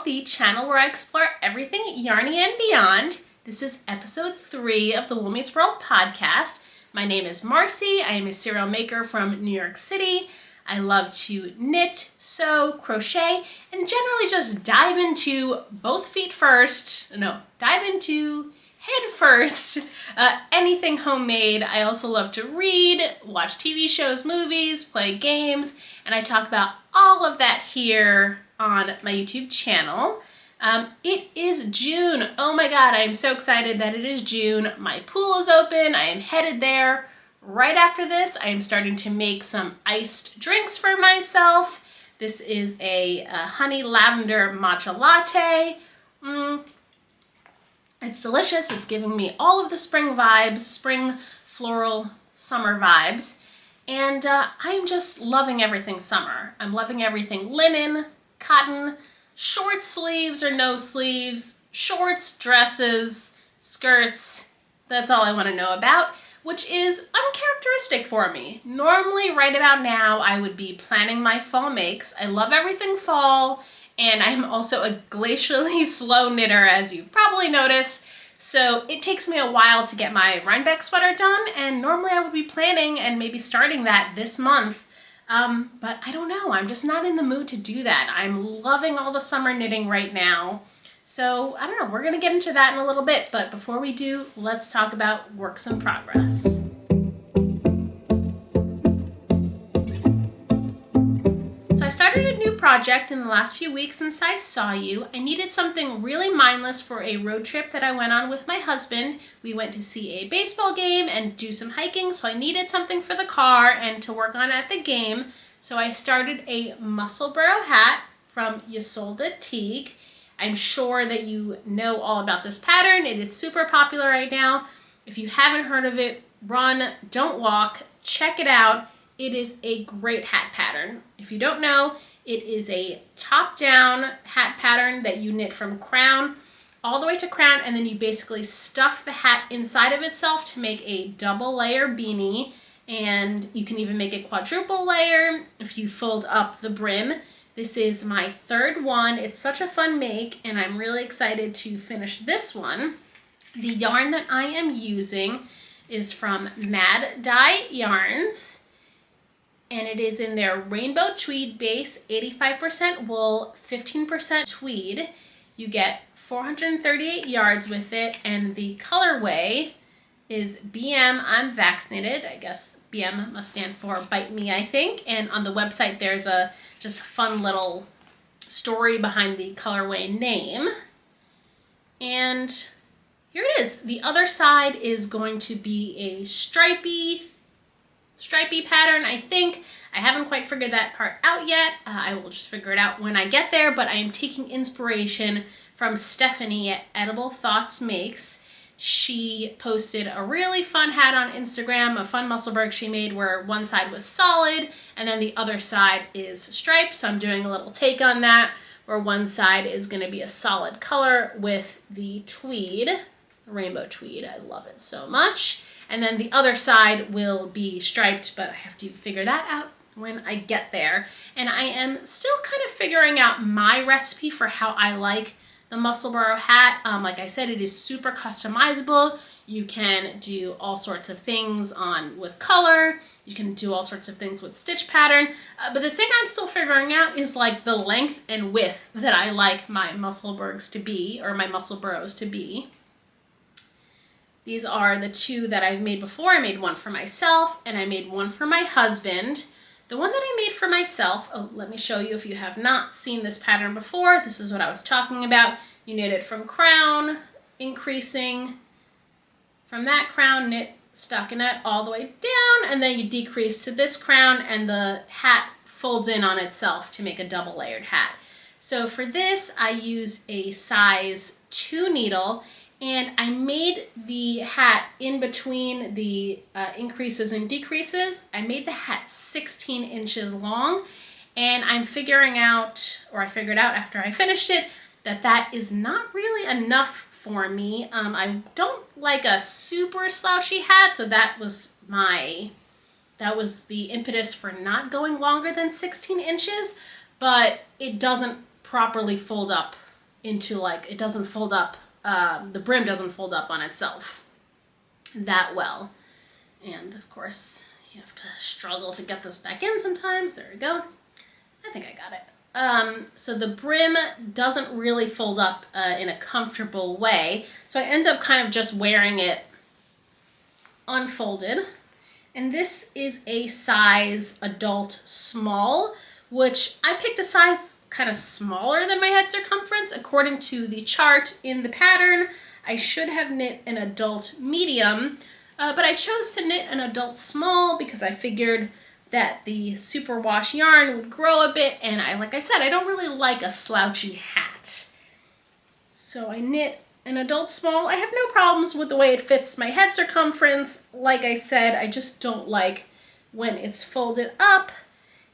the channel where I explore everything yarny and beyond. This is episode 3 of the Wool Meets World podcast. My name is Marci. I am a cereal maker from New York City. I love to knit, sew, crochet, and generally just dive into head first, anything homemade. I also love to read, watch TV shows, movies, play games, and I talk about all of that here on my YouTube channel. It is June. Oh my God, I am so excited that it is June. My pool is open. I am headed there. Right after this, I am starting to make some iced drinks for myself. This is a honey lavender matcha latte. It's delicious. It's giving me all of the spring vibes, spring floral summer vibes. And I'm just loving everything summer. I'm loving everything linen, cotton, short sleeves or no sleeves, shorts, dresses, skirts. That's all I want to know about, which is uncharacteristic for me. Normally, right about now, I would be planning my fall makes. I love everything fall, and I'm also a glacially slow knitter, as you've probably noticed. So it takes me a while to get my Rhinebeck sweater done, and normally I would be planning and maybe starting that this month. But I don't know, I'm just not in the mood to do that. I'm loving all the summer knitting right now. So I don't know, we're gonna get into that in a little bit, but before we do, let's talk about works in progress. So I started a new project in the last few weeks since I saw you. I needed something really mindless for a road trip that I went on with my husband. We went to see a baseball game and do some hiking, so I needed something for the car and to work on at the game. So I started a Musselburgh hat from Isolde Teague. I'm sure that you know all about this pattern. It is super popular right now. If you haven't heard of it, run, don't walk, check it out. It is a great hat pattern. If you don't know, it is a top-down hat pattern that you knit from crown all the way to crown, and then you basically stuff the hat inside of itself to make a double layer beanie, and you can even make a quadruple layer if you fold up the brim. This is my third one. It's such a fun make, and I'm really excited to finish this one. The yarn that I am using is from Mad Dye Yarns, and it is in their rainbow tweed base, 85% wool, 15% tweed. You get 438 yards with it, and the colorway is BM I'm Vaccinated. I guess BM must stand for Bite Me, I think. And on the website, there's a just fun little story behind the colorway name. And here it is. The other side is going to be a stripy pattern, I think. I haven't quite figured that part out yet. I will just figure it out when I get there, but I am taking inspiration from Stephanie at Edible Thoughts Makes. She posted a really fun hat on Instagram, a fun Musselburgh she made where one side was solid and then the other side is striped. So I'm doing a little take on that where one side is going to be a solid color with the tweed, rainbow tweed. I love it so much. And then the other side will be striped, but I have to figure that out when I get there. And I am still kind of figuring out my recipe for how I like the Musselburgh hat. Like I said, it is super customizable. You can do all sorts of things with color. You can do all sorts of things with stitch pattern. But the thing I'm still figuring out is like the length and width that I like my Musselburghs to be, or my Musselburghs to be. These are the two that I've made before. I made one for myself and I made one for my husband. The one that I made for myself, let me show you if you have not seen this pattern before. This is what I was talking about. You knit it from crown, increasing from that crown, knit stockinette all the way down, and then you decrease to this crown and the hat folds in on itself to make a double layered hat. So for this, I use a size 2 needle, and I made the hat in between the increases and decreases. I made the hat 16 inches long, and I'm figuring out, or I figured out after I finished it, that is not really enough for me. I don't like a super slouchy hat, so that was the impetus for not going longer than 16 inches, but it doesn't properly fold up into like, it doesn't fold up, the brim doesn't fold up on itself that well. And of course, you have to struggle to get this back in sometimes. There we go. I think I got it. So the brim doesn't really fold up in a comfortable way. So I end up kind of just wearing it unfolded. And this is a size adult small, which I picked a size kind of smaller than my head circumference. According to the chart in the pattern, I should have knit an adult medium, but I chose to knit an adult small because I figured that the superwash yarn would grow a bit, and like I said, I don't really like a slouchy hat. So I knit an adult small. I have no problems with the way it fits my head circumference. Like I said, I just don't like when it's folded up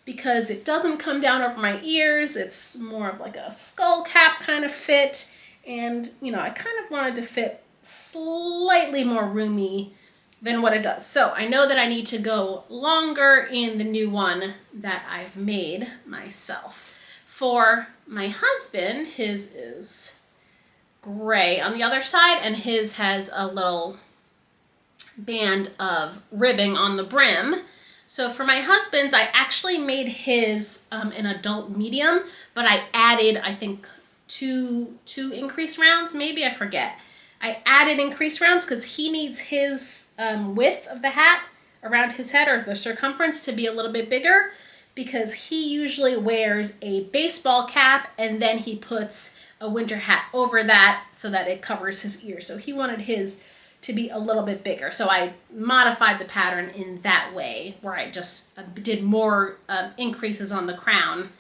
because it doesn't come down over my ears. It's more of like a skull cap kind of fit, and you know, I kind of wanted to fit slightly more roomy than what it does. So I know that I need to go longer in the new one that I've made myself. For my husband, his is gray on the other side, and his has a little band of ribbing on the brim. So for my husband's, I actually made his an adult medium, but I added, I think, two increase rounds, maybe, I forget. I added increase rounds because he needs his width of the hat around his head, or the circumference, to be a little bit bigger, because he usually wears a baseball cap and then he puts a winter hat over that so that it covers his ears. So he wanted his to be a little bit bigger. So I modified the pattern in that way, where I just did more increases on the crown.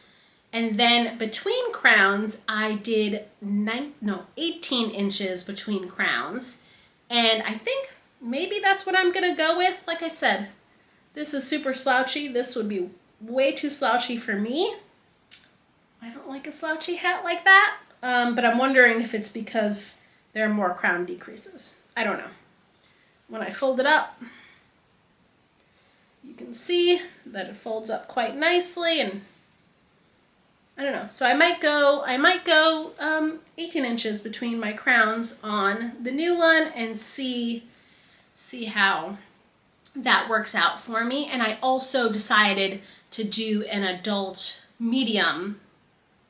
And then between crowns, I did 18 inches between crowns. And I think maybe that's what I'm gonna go with. Like I said, this is super slouchy. This would be way too slouchy for me. I don't like a slouchy hat like that. But I'm wondering if it's because there are more crown decreases. I don't know. When I fold it up, you can see that it folds up quite nicely, and I don't know. So I might go 18 inches between my crowns on the new one and see how that works out for me. And I also decided to do an adult medium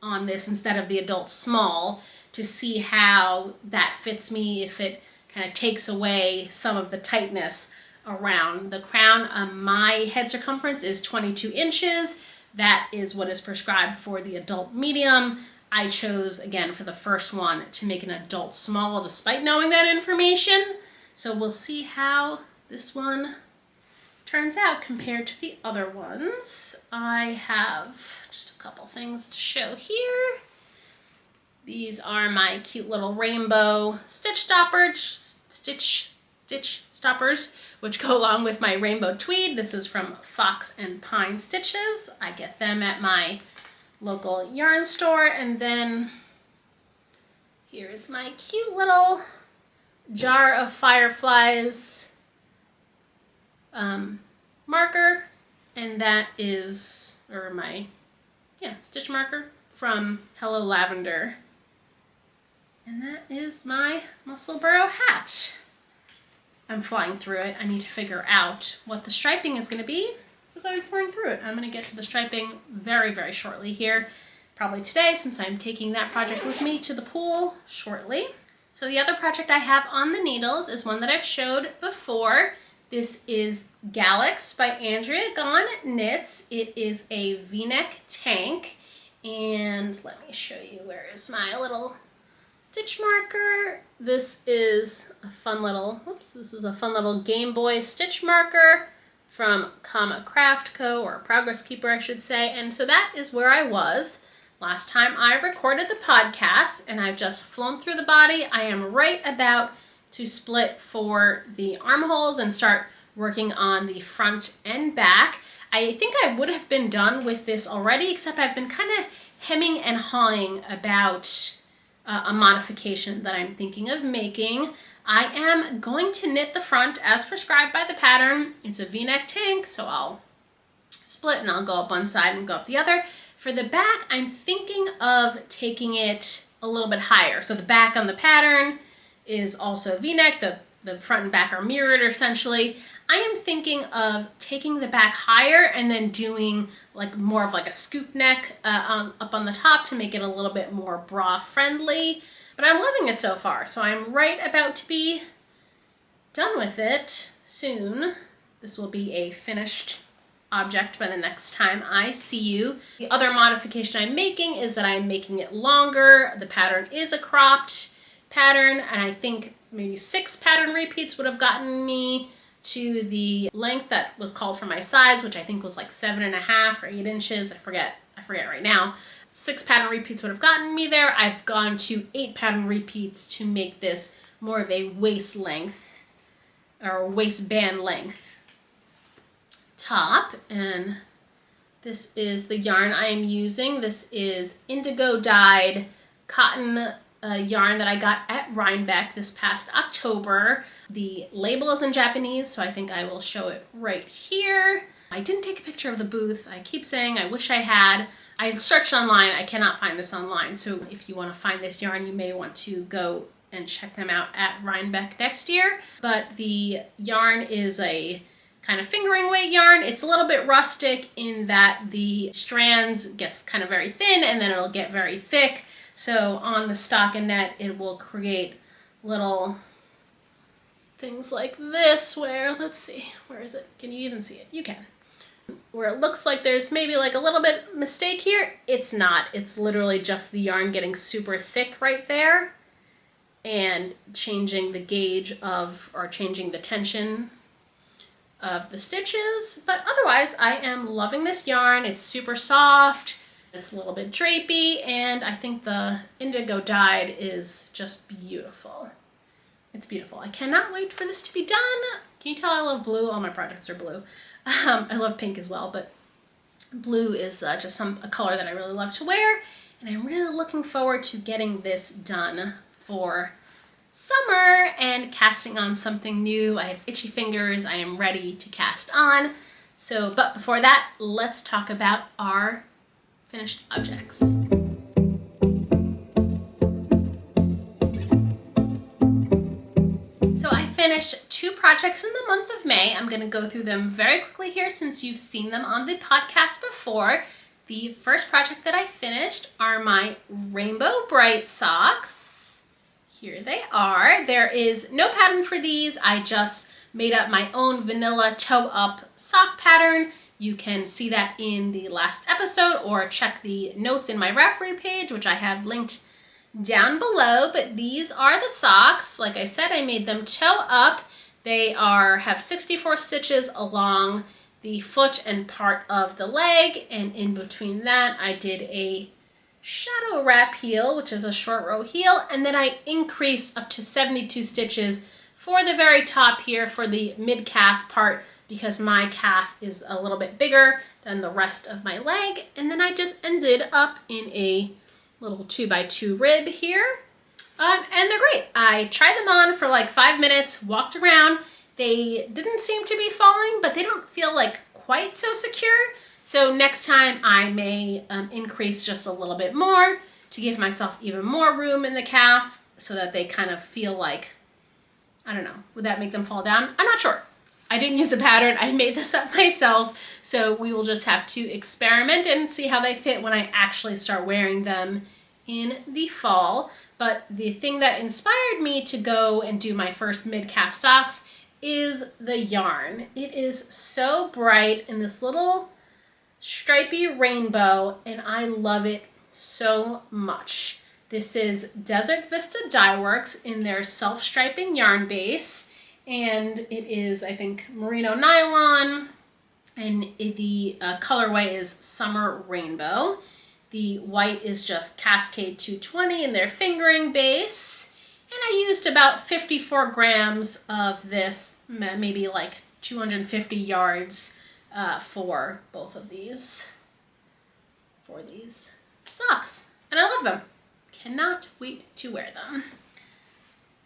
on this instead of the adult small, to see how that fits me, if it kind of takes away some of the tightness around the crown. My head circumference is 22 inches. That is what is prescribed for the adult medium. I chose, again, for the first one, to make an adult small despite knowing that information. So we'll see how this one turns out compared to the other ones. I have just a couple things to show here. These are my cute little rainbow stitch stoppers, which go along with my rainbow tweed. This is from Fox and Pine Stitches. I get them at my local yarn store. And then here is my cute little jar of fireflies marker, and that is, stitch marker from Hello Lavender. And that is my Musselburgh hat. I'm flying through it. I need to figure out what the striping is going to be because I'm flying through it. I'm going to get to the striping very, very shortly here. Probably today, since I'm taking that project with me to the pool shortly. So the other project I have on the needles is one that I've showed before. This is Galax by Andrea Gahn Knits. It is a V-neck tank. And let me show you, where is my little stitch marker. This is a fun little, Game Boy stitch marker from Comma Craft Co., or Progress Keeper, I should say. And so that is where I was last time I recorded the podcast, and I've just flown through the body. I am right about to split for the armholes and start working on the front and back. I think I would have been done with this already, except I've been kind of hemming and hawing about a modification that I'm thinking of making. I am going to knit the front as prescribed by the pattern. It's a V-neck tank, so I'll split and I'll go up one side and go up the other. For the back, I'm thinking of taking it a little bit higher. So the back on the pattern is also V-neck. The front and back are mirrored essentially. I am thinking of taking the back higher and then doing like more of like a scoop neck up on the top to make it a little bit more bra friendly. But I'm loving it so far. So I'm right about to be done with it soon. This will be a finished object by the next time I see you. The other modification I'm making is that I'm making it longer. The pattern is a cropped pattern, and I think maybe 6 pattern repeats would have gotten me to the length that was called for my size, which I think was like 7.5 or 8 inches. I forget right now. 6 pattern repeats would have gotten me there. I've gone to 8 pattern repeats to make this more of a waist length or waistband length top. And this is the yarn I am using. This is indigo dyed cotton yarn that I got at Rhinebeck this past October. The label is in Japanese, so I think I will show it right here. I didn't take a picture of the booth. I keep saying I wish I had. I searched online. I cannot find this online. So if you want to find this yarn, you may want to go and check them out at Rhinebeck next year. But the yarn is a kind of fingering weight yarn. It's a little bit rustic in that the strands gets kind of very thin and then it'll get very thick. So on the stockinette, it will create little things like this where, let's see, where is it? Can you even see it? You can. Where it looks like there's maybe like a little bit mistake here. It's not. It's literally just the yarn getting super thick right there and changing the gauge of, or changing the tension of the stitches. But otherwise, I am loving this yarn. It's super soft. It's a little bit drapey, and I think the indigo dyed is just beautiful. It's beautiful. I cannot wait for this to be done. Can you tell I love blue? All my projects are blue. I love pink as well, but blue is just a color that I really love to wear, and I'm really looking forward to getting this done for summer and casting on something new. I have itchy fingers. I am ready to cast on. So, but before that, let's talk about our finished objects. So I finished 2 projects in the month of May. I'm going to go through them very quickly here since you've seen them on the podcast before. The first project that I finished are my Rainbow Bright socks. Here they are. There is no pattern for these. I just made up my own vanilla toe-up sock pattern. You can see that in the last episode or check the notes in my Ravelry page, which I have linked down below. But these are the socks. Like I said, I made them toe up. They have 64 stitches along the foot and part of the leg. And in between that, I did a shadow wrap heel, which is a short row heel. And then I increased up to 72 stitches for the very top here for the mid-calf part, because my calf is a little bit bigger than the rest of my leg. And then I just ended up in a little 2x2 rib here. And they're great. I tried them on for like 5 minutes, walked around. They didn't seem to be falling, but they don't feel like quite so secure. So next time I may increase just a little bit more to give myself even more room in the calf so that they kind of feel like, I don't know, would that make them fall down? I'm not sure. I didn't use a pattern. I made this up myself. So we will just have to experiment and see how they fit when I actually start wearing them in the fall. But the thing that inspired me to go and do my first mid-calf socks is the yarn. It is so bright in this little stripy rainbow, and I love it so much. This is Desert Vista Dye Works in their self-striping yarn base. And it is, I think, merino nylon, and the colorway is Summer Rainbow. The white is just Cascade 220 in their fingering base. And I used about 54 grams of this, maybe like 250 yards for both of these, for these socks. And I love them. Cannot wait to wear them.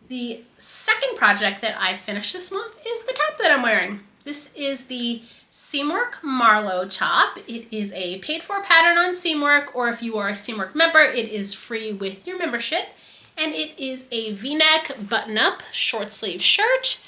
The second project that I finished this month is the top that I'm wearing. This is the Seamwork Marlow top. It is a paid-for pattern on Seamwork, or if you are a Seamwork member, it is free with your membership. And it is a V-neck button-up short sleeve shirt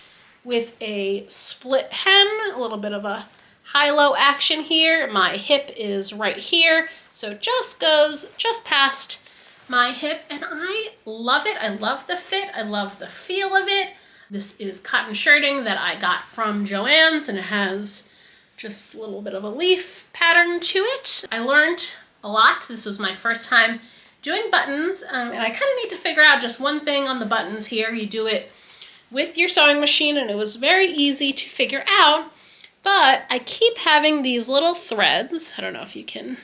with a split hem, a little bit of a high-low action here. My hip is right here, so it just goes just past my hip, and I love it. I love the fit. I love the feel of it. This is cotton shirting that I got from Joann's, and it has just a little bit of a leaf pattern to it. I learned a lot. This was my first time doing buttons, and I kind of need to figure out just one thing on the buttons here. You do it with your sewing machine, and it was very easy to figure out, but I keep having these little threads. I don't know if you can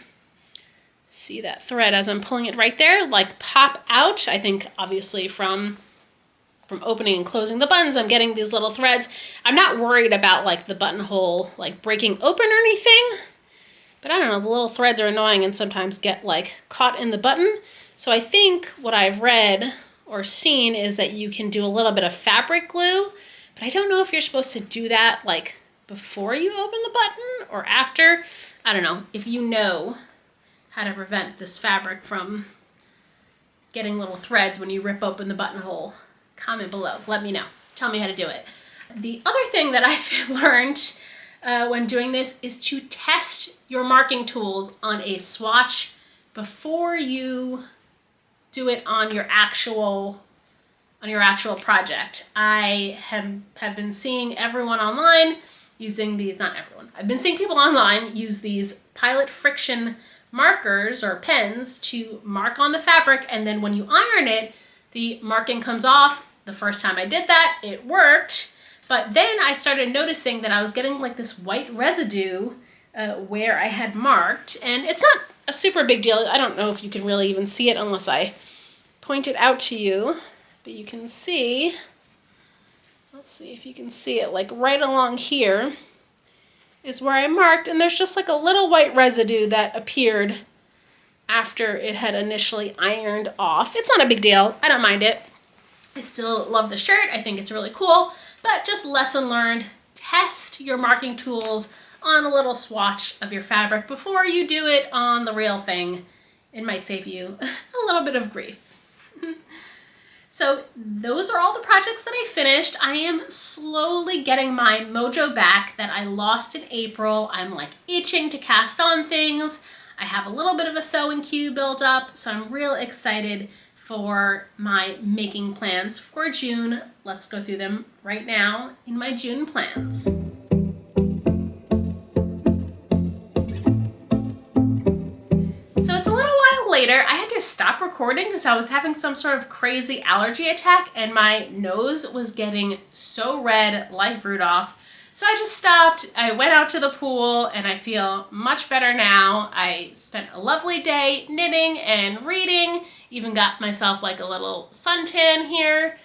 see that thread as I'm pulling it right there, like pop out. I think obviously from opening and closing the buttons, I'm getting these little threads. I'm not worried about like the buttonhole like breaking open or anything, but I don't know, the little threads are annoying and sometimes get like caught in the button. So I think what I've read or seen is that you can do a little bit of fabric glue, but I don't know if you're supposed to do that like before you open the button or after. I don't know. If you know how to prevent this fabric from getting little threads when you rip open the buttonhole, comment below. Let me know. Tell me how to do it. The other thing that I've learned when doing this is to test your marking tools on a swatch before you do it on your actual project. I have been seeing everyone online using these, not everyone, I've been seeing people online use these Pilot Friction markers or pens to mark on the fabric, and then when you iron it, the marking comes off. The first time I did that, it worked, but then I started noticing that I was getting like this white residue where I had marked, and it's not a super big deal. I don't know if you can really even see it unless I point it out to you, but you can see, let's see if you can see it, like right along here is where I marked, and there's just like a little white residue that appeared after it had initially ironed off. It's not a big deal. I don't mind it. I still love the shirt. I think it's really cool, but just lesson learned. Test your marking tools on a little swatch of your fabric before you do it on the real thing. It might save you a little bit of grief. So those are all the projects that I finished. I am slowly getting my mojo back that I lost in April. I'm like itching to cast on things. I have a little bit of a sewing queue built up, so I'm real excited for my making plans for June. Let's go through them right now in my June plans. So it's a little while later. I had to stop recording because I was having some sort of crazy allergy attack and my nose was getting so red like Rudolph. So I just stopped. I went out to the pool and I feel much better now. I spent a lovely day knitting and reading, even got myself like a little suntan here.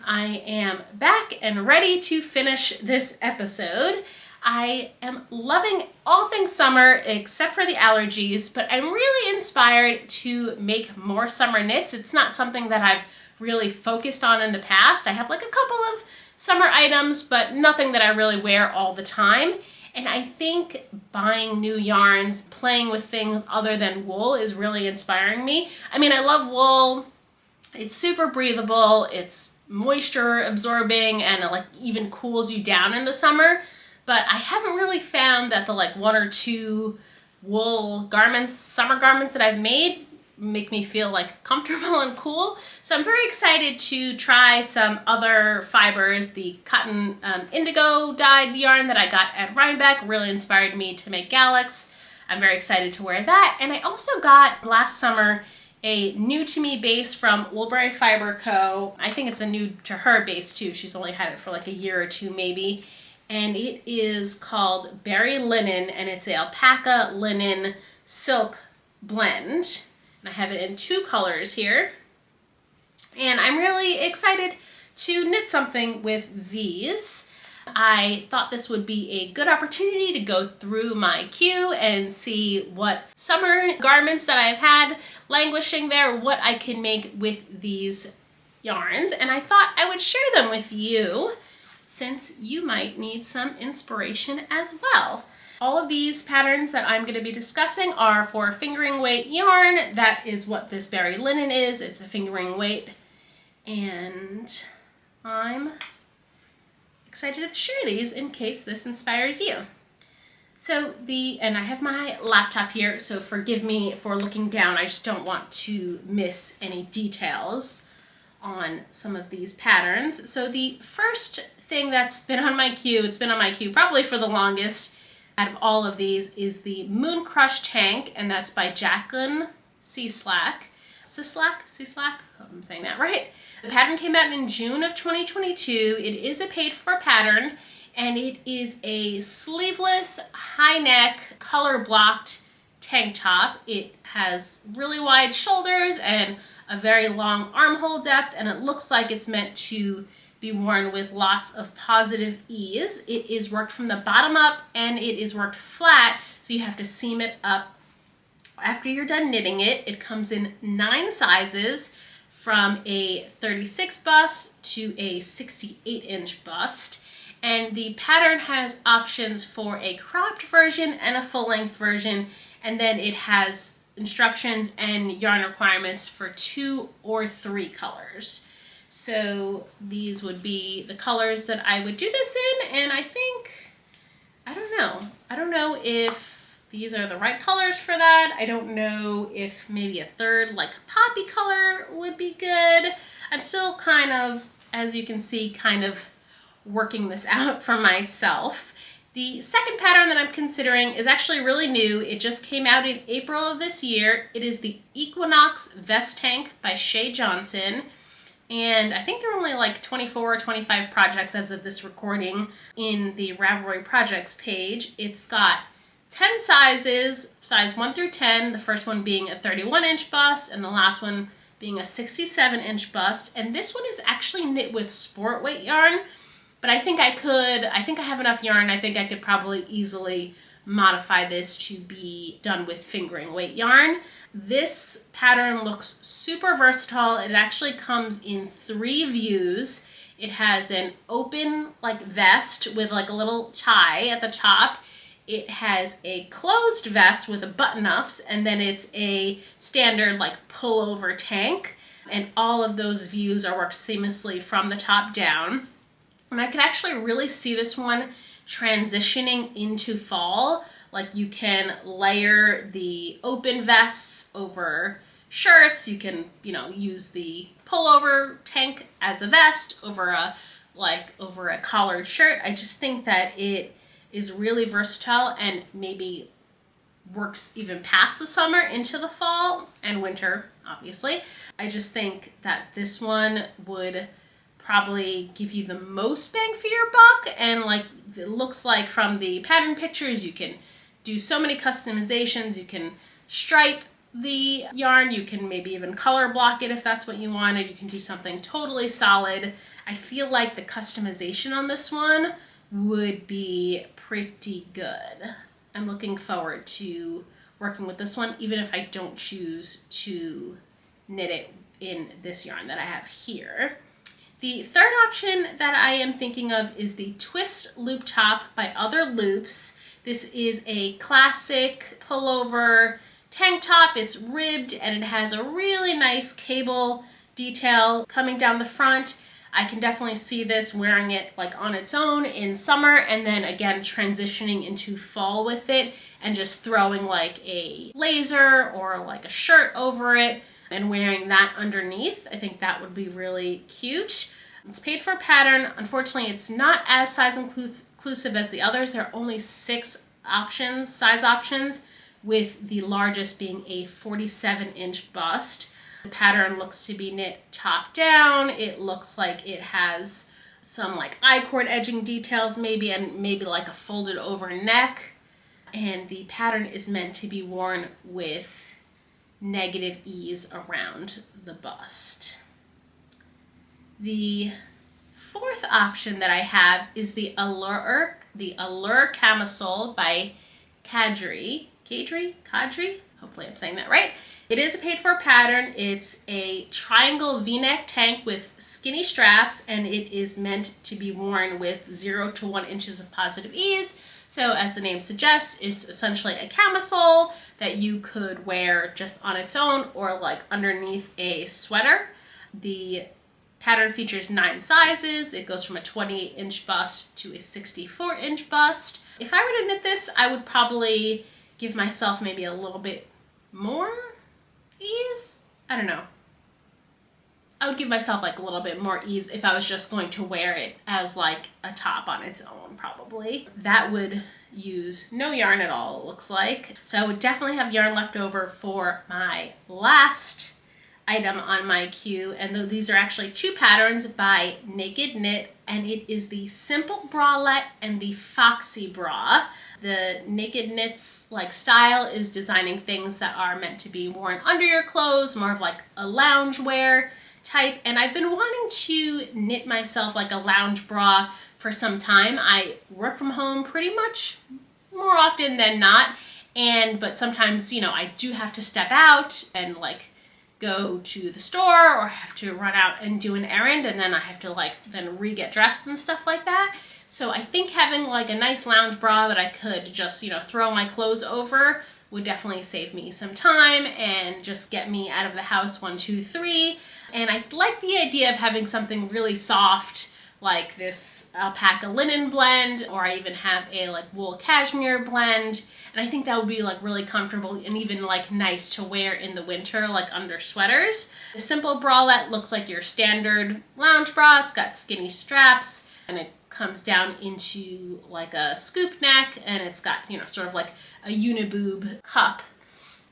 I am back and ready to finish this episode. I am loving all things summer except for the allergies, but I'm really inspired to make more summer knits. It's not something that I've really focused on in the past. I have like a couple of summer items, but nothing that I really wear all the time. And I think buying new yarns, playing with things other than wool is really inspiring me. I mean, I love wool. It's super breathable. It's moisture absorbing and it like even cools you down in the summer. But I haven't really found that the like one or two wool garments, summer garments that I've made make me feel like comfortable and cool. So I'm very excited to try some other fibers. The cotton indigo dyed yarn that I got at Rhinebeck really inspired me to make Galax. I'm very excited to wear that. And I also got last summer a new to me base from Woolbury Fiber Co. I think it's a new to her base too. She's only had it for like a year or two maybe. And it is called Berry Linen, and it's a alpaca linen silk blend. And I have it in two colors here. And I'm really excited to knit something with these. I thought this would be a good opportunity to go through my queue and see what summer garments that I've had languishing there, what I can make with these yarns. And I thought I would share them with you. since you might need some inspiration as well. All of these patterns that I'm going to be discussing are for fingering weight yarn. That is what this berry linen is. It's a fingering weight, and I'm excited to share these in case this inspires you. So and I have my laptop here, so forgive me for looking down. I just don't want to miss any details on some of these patterns. So the first thing that's been on my queue, it's been on my queue probably for the longest out of all of these, is the Mooncrush tank, and that's by Jacqueline Cislak. Cislak? Hope I'm saying that right. The pattern came out in June of 2022. It is a paid-for pattern, and it is a sleeveless, high-neck, color-blocked tank top. It has really wide shoulders and a very long armhole depth, and it looks like it's meant to be worn with lots of positive ease. It is worked from the bottom up, and it is worked flat, so you have to seam it up after you're done knitting it. It comes in 9 sizes, from a 36 bust to a 68-inch bust. And the pattern has options for a cropped version and a full-length version, and then it has instructions and yarn requirements for 2 or 3 colors. So these would be the colors that I would do this in, and I don't know if these are the right colors for that. I don't know if maybe a third, like a poppy color, would be good. I'm still kind of, as you can see, kind of working this out for myself. The second pattern that I'm considering is actually really new. It just came out in April of this year. It is the Equinox Vestank by Shay Johnson. And I think there are only like 24 or 25 projects as of this recording in the Ravelry projects page. It's got 10 sizes, size 1 through 10, the first one being a 31-inch bust and the last one being a 67-inch bust. And this one is actually knit with sport weight yarn. But I think I have enough yarn. I think I could probably easily modify this to be done with fingering weight yarn. This pattern looks super versatile. It actually comes in 3 views. It has an open like vest with like a little tie at the top. It has a closed vest with a button-ups, and then it's a standard like pullover tank. And all of those views are worked seamlessly from the top down. And I could actually really see this one transitioning into fall. Like you can layer the open vests over shirts. You can, use the pullover tank as a vest over a collared shirt. I just think that it is really versatile and maybe works even past the summer into the fall and winter, obviously. I just think that this one would probably give you the most bang for your buck, and like it looks like from the pattern pictures, you can do so many customizations. You can stripe the yarn, you can maybe even color block it if that's what you wanted. You can do something totally solid. I feel like the customization on this one would be pretty good. I'm looking forward to working with this one, even if I don't choose to knit it in this yarn that I have here. The third option that I am thinking of is the Twist Loop Top by Other Loops. This is a classic pullover tank top. It's ribbed and it has a really nice cable detail coming down the front. I can definitely see this wearing it like on its own in summer, and then again transitioning into fall with it and just throwing like a blazer or like a shirt over it and wearing that underneath. I think that would be really cute. It's paid for pattern. Unfortunately, it's not as size inclusive as the others. There are only 6 options, size options, with the largest being a 47-inch bust. The pattern looks to be knit top down. It looks like it has some like I-cord edging details maybe, and maybe like a folded over neck. And the pattern is meant to be worn with negative ease around the bust. The fourth option that I have is the Allure Camisole by Kadri. Hopefully I'm saying that right. It is a paid-for pattern. It's a triangle V-neck tank with skinny straps, and it is meant to be worn with 0 to 1 inches of positive ease. So as the name suggests, it's essentially a camisole that you could wear just on its own or like underneath a sweater. The pattern features 9 sizes. It goes from a 28-inch bust to a 64-inch bust. If I were to knit this, I would probably give myself maybe a little bit more ease. I don't know. I would give myself like a little bit more ease if I was just going to wear it as like a top on its own, probably. That would use no yarn at all, it looks like. So I would definitely have yarn left over for my last item on my queue, and these are actually 2 patterns by Naked Knit, and it is the Simple Bralette and the Foxy Bra. The Naked Knit's like style is designing things that are meant to be worn under your clothes, more of like a loungewear type, and I've been wanting to knit myself like a lounge bra for some time. I work from home pretty much more often than not, but sometimes, you know, I do have to step out and like go to the store or have to run out and do an errand, and then I have to like then re-get dressed and stuff like that. So I think having like a nice lounge bra that I could just, you know, throw my clothes over would definitely save me some time and just get me out of the house 1, 2, 3. And I like the idea of having something really soft like this alpaca linen blend, or I even have a like wool cashmere blend, and I think that would be like really comfortable and even like nice to wear in the winter, like under sweaters. The Simple Bralette looks like your standard lounge bra. It's got skinny straps and it comes down into like a scoop neck, and it's got, you know, sort of like a uniboob cup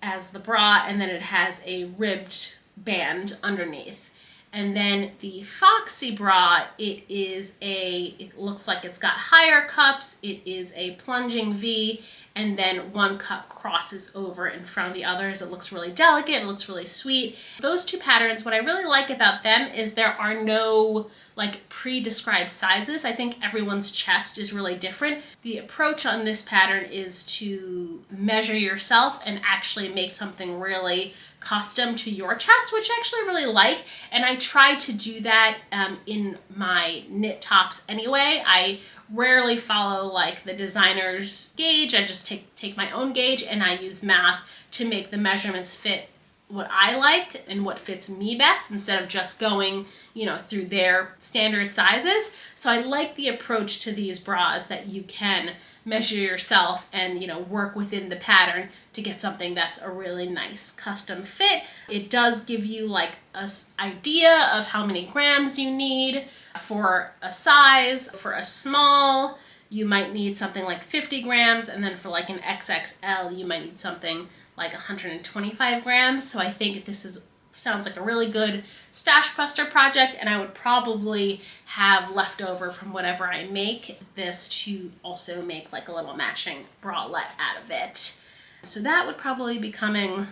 as the bra, and then it has a ribbed band underneath. And then the Foxy Bra, it looks like it's got higher cups, it is a plunging V, and then one cup crosses over in front of the others. It looks really delicate, it looks really sweet. Those 2 patterns, what I really like about them is there are no like pre-described sizes. I think everyone's chest is really different. The approach on this pattern is to measure yourself and actually make something really custom to your chest, which I actually really like, and I try to do that in my knit tops anyway. I rarely follow like the designer's gauge. I just take my own gauge and I use math to make the measurements fit what I like and what fits me best, instead of just going, you know, through their standard sizes. So I like the approach to these bras that you can measure yourself and, you know, work within the pattern to get something that's a really nice custom fit. It does give you like an idea of how many grams you need for a size. For a small, you might need something like 50 grams, and then for like an XXL, you might need something like 125 grams. So I think this sounds like a really good stash buster project, and I would probably have leftover from whatever I make this to also make like a little matching bralette out of it. So that would probably be coming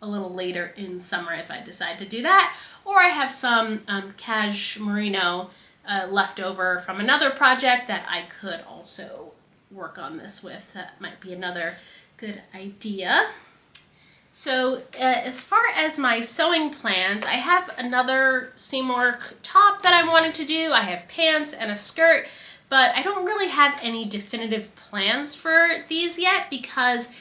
a little later in summer if I decide to do that. Or I have some cash merino left over from another project that I could also work on this with. That might be another good idea. So as far as my sewing plans, I have another seam work top that I'm wanting to do. I have pants and a skirt, but I don't really have any definitive plans for these yet because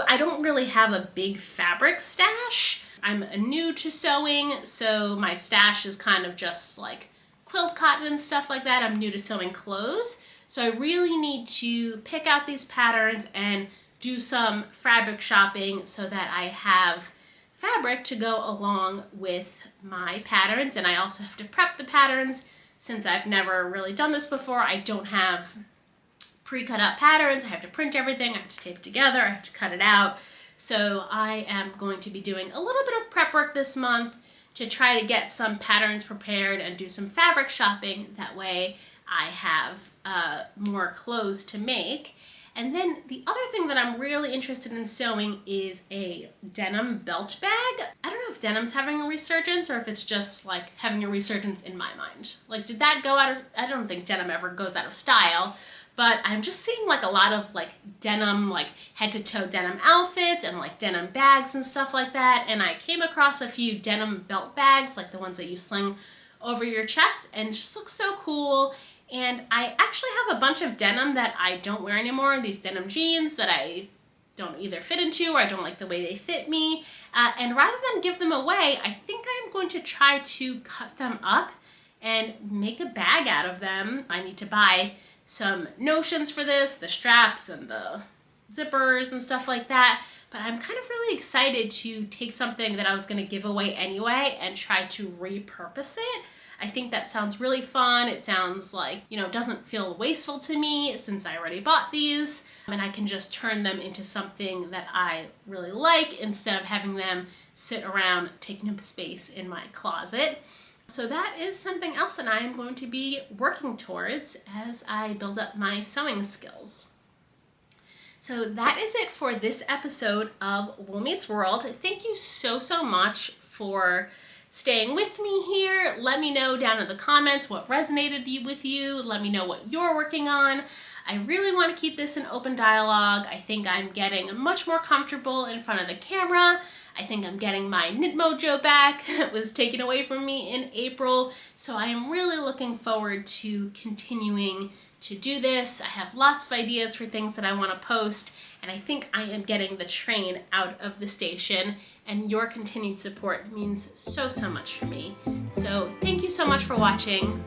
I don't really have a big fabric stash. I'm new to sewing, so my stash is kind of just like quilt cotton and stuff like that. I'm new to sewing clothes, so I really need to pick out these patterns and do some fabric shopping so that I have fabric to go along with my patterns. And I also have to prep the patterns since I've never really done this before. I don't have pre-cut up patterns. I have to print everything, I have to tape it together, I have to cut it out. So I am going to be doing a little bit of prep work this month to try to get some patterns prepared and do some fabric shopping. That way I have more clothes to make. And then the other thing that I'm really interested in sewing is a denim belt bag. I don't know if denim's having a resurgence or if it's just like having a resurgence in my mind. Like, did that go out of, I don't think denim ever goes out of style, but I'm just seeing like a lot of like denim, like head to toe denim outfits and like denim bags and stuff like that. And I came across a few denim belt bags, like the ones that you sling over your chest, and it just looks so cool. And I actually have a bunch of denim that I don't wear anymore, these denim jeans that I don't either fit into or I don't like the way they fit me. And rather than give them away, I think I'm going to try to cut them up and make a bag out of them. I need to buy some notions for this, the straps and the zippers and stuff like that. But I'm kind of really excited to take something that I was going to give away anyway and try to repurpose it. I think that sounds really fun. It sounds like, you know, it doesn't feel wasteful to me since I already bought these, and I can just turn them into something that I really like instead of having them sit around taking up space in my closet. So that is something else that I am going to be working towards as I build up my sewing skills. So that is it for this episode of Wool Meets World. Thank you so much for staying with me here. Let me know down in the comments what resonated with you. Let me know what you're working on. I really want to keep this an open dialogue. I think I'm getting much more comfortable in front of the camera. I think I'm getting my knit mojo back. It was taken away from me in April. So I am really looking forward to continuing to do this. I have lots of ideas for things that I want to post, and I think I am getting the train out of the station, and your continued support means so much for me. So thank you so much for watching.